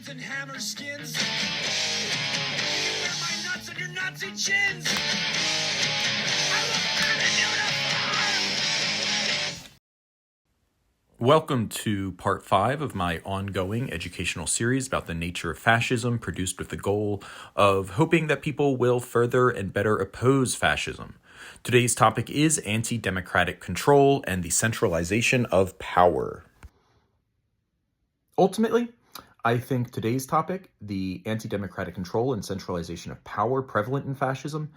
guns and hammer skins. You wear my nuts on your Nazi chins. I look good in uniform. Welcome to part 5 of my ongoing educational series about the nature of fascism, produced with the goal of hoping that people will further and better oppose fascism. Today's topic is anti-democratic control and the centralization of power. Ultimately, I think today's topic, the anti-democratic control and centralization of power prevalent in fascism,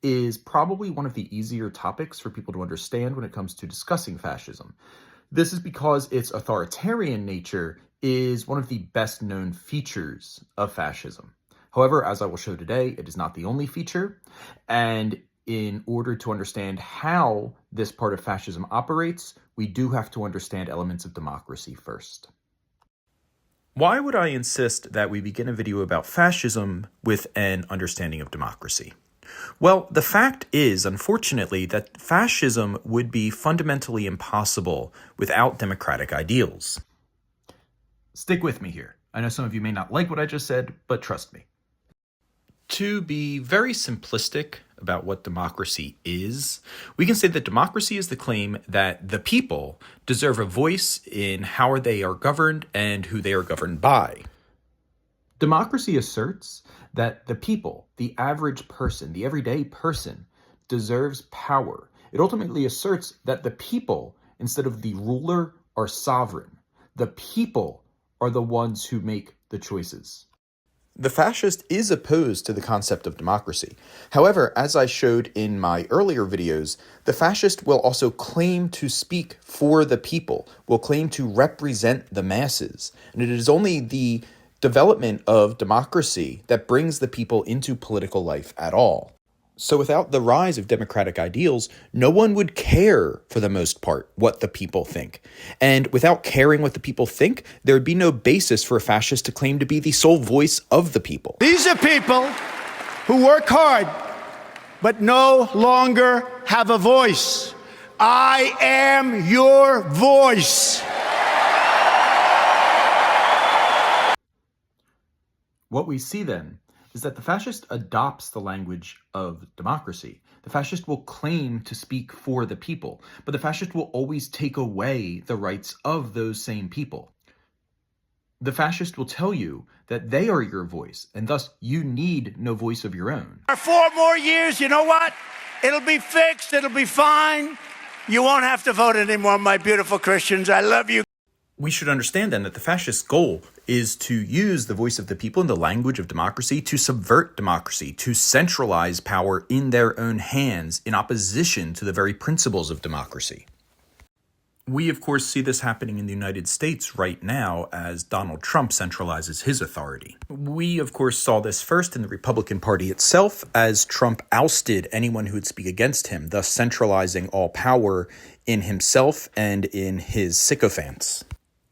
is probably one of the easier topics for people to understand when it comes to discussing fascism. This is because its authoritarian nature is one of the best known features of fascism. However, as I will show today, it is not the only feature, and in order to understand how this part of fascism operates, we do have to understand elements of democracy first. Why would I insist that we begin a video about fascism with an understanding of democracy? Well, the fact is, unfortunately, that fascism would be fundamentally impossible without democratic ideals. Stick with me here. I know some of you may not like what I just said, but trust me. To be very simplistic about what democracy is, we can say that democracy is the claim that the people deserve a voice in how they are governed and who they are governed by. Democracy asserts that the people, the average person, the everyday person, deserves power. It ultimately asserts that the people, instead of the ruler, are sovereign. The people are the ones who make the choices. The fascist is opposed to the concept of democracy. However, as I showed in my earlier videos, the fascist will also claim to speak for the people, will claim to represent the masses. And it is only the development of democracy that brings the people into political life at all. So without the rise of democratic ideals, no one would care, for the most part, what the people think. And without caring what the people think, there would be no basis for a fascist to claim to be the sole voice of the people. These are people who work hard, but no longer have a voice. I am your voice. What we see then is that the fascist adopts the language of democracy. The fascist will claim to speak for the people, but the fascist will always take away the rights of those same people. The fascist will tell you that they are your voice, and thus you need no voice of your own. For 4 more years, you know what? It'll be fixed. It'll be fine. You won't have to vote anymore, my beautiful Christians. I love you. We should understand then that the fascist goal is to use the voice of the people and the language of democracy to subvert democracy, to centralize power in their own hands in opposition to the very principles of democracy. We, of course, see this happening in the United States right now as Donald Trump centralizes his authority. We, of course, saw this first in the Republican Party itself as Trump ousted anyone who would speak against him, thus centralizing all power in himself and in his sycophants.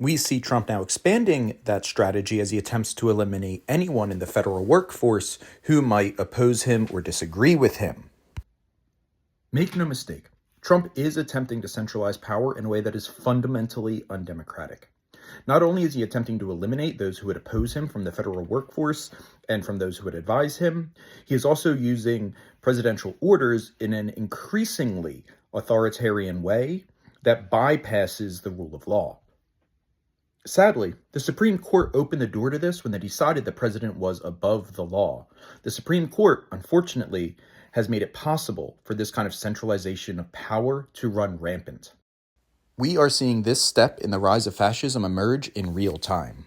We see Trump now expanding that strategy as he attempts to eliminate anyone in the federal workforce who might oppose him or disagree with him. Make no mistake, Trump is attempting to centralize power in a way that is fundamentally undemocratic. Not only is he attempting to eliminate those who would oppose him from the federal workforce and from those who would advise him, he is also using presidential orders in an increasingly authoritarian way that bypasses the rule of law. Sadly, the Supreme Court opened the door to this when they decided the president was above the law. The Supreme Court, unfortunately, has made it possible for this kind of centralization of power to run rampant. We are seeing this step in the rise of fascism emerge in real time.